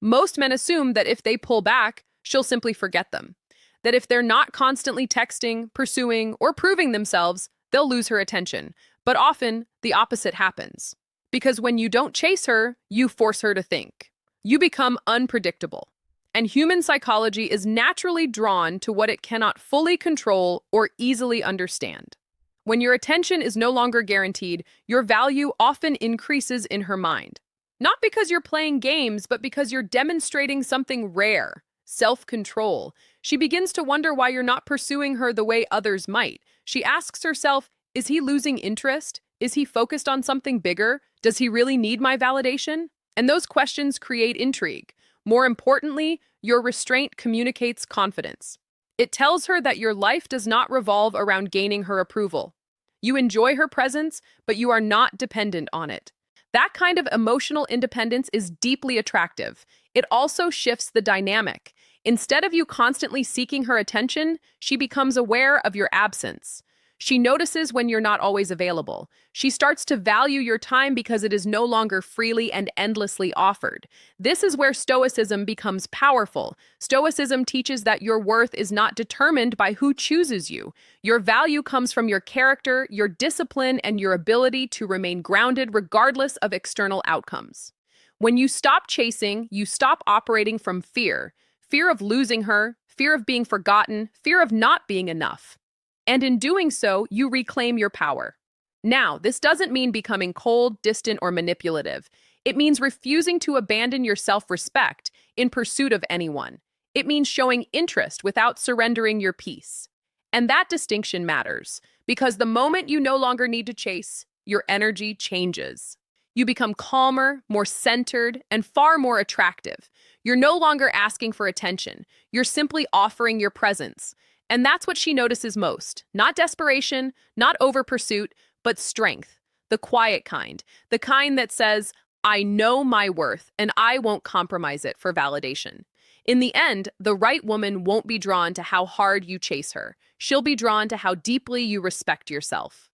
Most men assume that if they pull back, she'll simply forget them. That if they're not constantly texting, pursuing, or proving themselves, they'll lose her attention. But often, the opposite happens. Because when you don't chase her, you force her to think. You become unpredictable. And human psychology is naturally drawn to what it cannot fully control or easily understand. When your attention is no longer guaranteed, your value often increases in her mind. Not because you're playing games, but because you're demonstrating something rare, self-control. She begins to wonder why you're not pursuing her the way others might. She asks herself, is he losing interest? Is he focused on something bigger? Does he really need my validation? And those questions create intrigue. More importantly, your restraint communicates confidence. It tells her that your life does not revolve around gaining her approval. You enjoy her presence, but you are not dependent on it. That kind of emotional independence is deeply attractive. It also shifts the dynamic. Instead of you constantly seeking her attention, she becomes aware of your absence. She notices when you're not always available. She starts to value your time because it is no longer freely and endlessly offered. This is where Stoicism becomes powerful. Stoicism teaches that your worth is not determined by who chooses you. Your value comes from your character, your discipline, and your ability to remain grounded regardless of external outcomes. When you stop chasing, you stop operating from fear. Fear of losing her, fear of being forgotten, fear of not being enough. And in doing so, you reclaim your power. Now, this doesn't mean becoming cold, distant, or manipulative. It means refusing to abandon your self-respect in pursuit of anyone. It means showing interest without surrendering your peace. And that distinction matters, because the moment you no longer need to chase, your energy changes. You become calmer, more centered, and far more attractive. You're no longer asking for attention. You're simply offering your presence. And that's what she notices most. Not desperation, not over-pursuit, but strength. The quiet kind. The kind that says, I know my worth, and I won't compromise it for validation. In the end, the right woman won't be drawn to how hard you chase her. She'll be drawn to how deeply you respect yourself.